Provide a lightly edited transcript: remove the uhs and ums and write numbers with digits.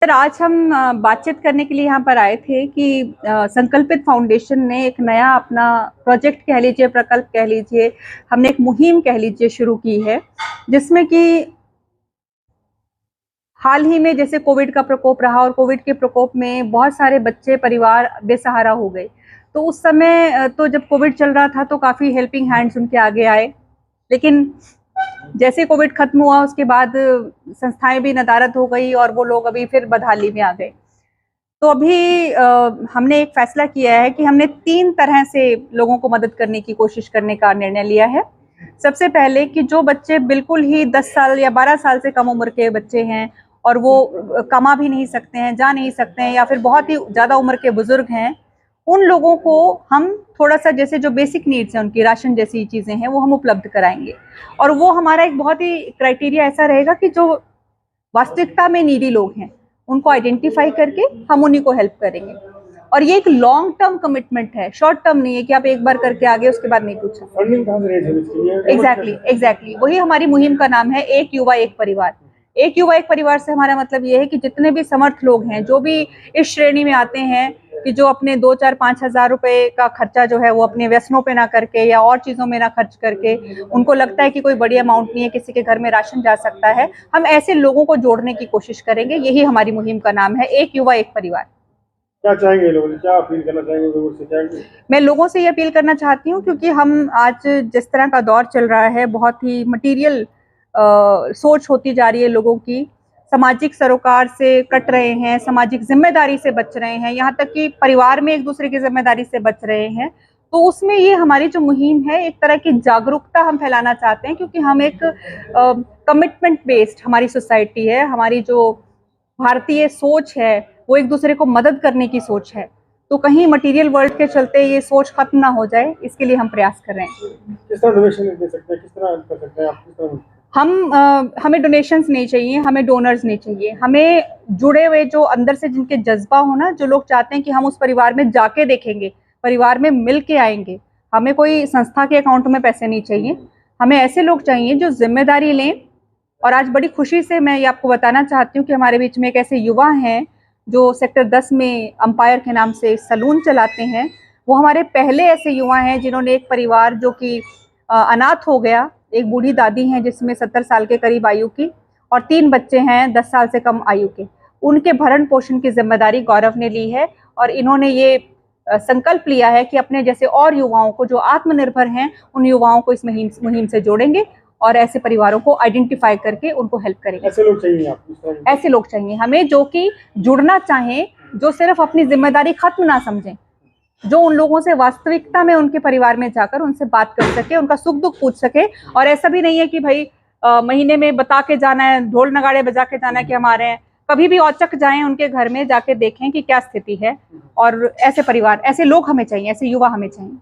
Sir, आज हम बातचीत करने के लिए यहाँ पर आए थे कि संकल्पित फाउंडेशन ने एक नया अपना प्रोजेक्ट कह लीजिए, प्रकल्प कह लीजिए, हमने एक मुहिम कह लीजिए शुरू की है, जिसमें कि हाल ही में जैसे कोविड का प्रकोप रहा और कोविड के प्रकोप में बहुत सारे बच्चे परिवार बेसहारा हो गए। तो उस समय तो जब कोविड चल रहा था तो काफ़ी हेल्पिंग हैंड्स उनके आगे आए, लेकिन जैसे कोविड खत्म हुआ उसके बाद संस्थाएं भी नदारद हो गई और वो लोग अभी फिर बदहाली में आ गए। तो अभी हमने एक फैसला किया है कि हमने 3 तरह से लोगों को मदद करने की कोशिश करने का निर्णय लिया है। सबसे पहले कि जो बच्चे बिल्कुल ही 10 साल या 12 साल से कम उम्र के बच्चे हैं और वो कमा भी नहीं सकते हैं, जा नहीं सकते हैं, या फिर बहुत ही ज़्यादा उम्र के बुजुर्ग हैं, उन लोगों को हम थोड़ा सा जैसे जो बेसिक नीड्स हैं उनकी राशन जैसी चीज़ें हैं वो हम उपलब्ध कराएंगे। और वो हमारा एक बहुत ही क्राइटेरिया ऐसा रहेगा कि जो वास्तविकता में नीडी लोग हैं उनको आइडेंटिफाई करके हम उन्हीं को हेल्प करेंगे। और ये एक लॉन्ग टर्म कमिटमेंट है, शॉर्ट टर्म नहीं है कि आप एक बार करके आगे उसके बाद नहीं पूछा। फंडिंग कहाँ से रेज है इसके लिए? एग्जैक्टली वही हमारी मुहिम का नाम है, एक युवा एक परिवार। एक युवा एक परिवार से हमारा मतलब ये है कि जितने भी समर्थ लोग हैं, जो भी इस श्रेणी में आते हैं कि जो अपने 2, 4, 5 हजार रुपए का खर्चा जो है वो अपने व्यसनों पे ना करके या और चीजों में ना खर्च करके, उनको लगता है कि कोई बड़ी अमाउंट नहीं है, किसी के घर में राशन जा सकता है, हम ऐसे लोगों को जोड़ने की कोशिश करेंगे। यही हमारी मुहिम का नाम है, एक युवा एक परिवार। क्या चाहेंगे लोग, क्या अपील करना चाहेंगे लोगों से? क्या मैं लोगों से ये अपील करना चाहती हूँ, क्योंकि हम आज जिस तरह का दौर चल रहा है, बहुत ही मटीरियल सोच होती जा रही है लोगों की, सामाजिक सरोकार से कट रहे हैं, सामाजिक जिम्मेदारी से बच रहे हैं, यहाँ तक कि परिवार में एक दूसरे की जिम्मेदारी से बच रहे हैं। तो उसमें ये हमारी जो मुहिम है, एक तरह की जागरूकता हम फैलाना चाहते हैं, क्योंकि हम एक कमिटमेंट बेस्ड हमारी सोसाइटी है, हमारी जो भारतीय सोच है वो एक दूसरे को मदद करने की सोच है। तो कहीं मटेरियल वर्ल्ड के चलते ये सोच खत्म ना हो जाए, इसके लिए हम प्रयास कर रहे हैं। किस तरह डोनेशन दे सकते हैं, किस तरह कर सकते हैं आप? किस तरह हमें डोनेशंस नहीं चाहिए, हमें डोनर्स नहीं चाहिए, हमें जुड़े हुए जो अंदर से जिनके जज्बा हो ना, जो लोग चाहते हैं कि हम उस परिवार में जाके देखेंगे, परिवार में मिल के आएंगे। हमें कोई संस्था के अकाउंट में पैसे नहीं चाहिए, हमें ऐसे लोग चाहिए जो जिम्मेदारी लें। और आज बड़ी खुशी से मैं ये आपको बताना चाहती हूँ कि हमारे बीच में एक ऐसे युवा हैं जो सेक्टर 10 में अंपायर के नाम से सलून चलाते हैं। वो हमारे पहले ऐसे युवा हैं जिन्होंने एक परिवार जो कि अनाथ हो गया, एक बूढ़ी दादी हैं जिसमें 70 साल के करीब आयु की और 3 बच्चे हैं 10 साल से कम आयु के, उनके भरण पोषण की जिम्मेदारी गौरव ने ली है। और इन्होंने ये संकल्प लिया है कि अपने जैसे और युवाओं को जो आत्मनिर्भर हैं, उन युवाओं को इस मुहिम से जोड़ेंगे और ऐसे परिवारों को आइडेंटिफाई करके उनको हेल्प करेंगे। ऐसे लोग चाहिए आपको? ऐसे लोग चाहिए हमें जो कि जुड़ना चाहें, जो सिर्फ अपनी जिम्मेदारी खत्म ना समझें, जो उन लोगों से वास्तविकता में उनके परिवार में जाकर उनसे बात कर सके, उनका सुख दुख पूछ सके। और ऐसा भी नहीं है कि भाई महीने में बता के जाना है, ढोल नगाड़े बजा के जाना है कि हम आ रहे हैं। कभी भी औचक जाएं, उनके घर में जाके देखें कि क्या स्थिति है। और ऐसे परिवार, ऐसे लोग हमें चाहिए, ऐसे युवा हमें चाहिए।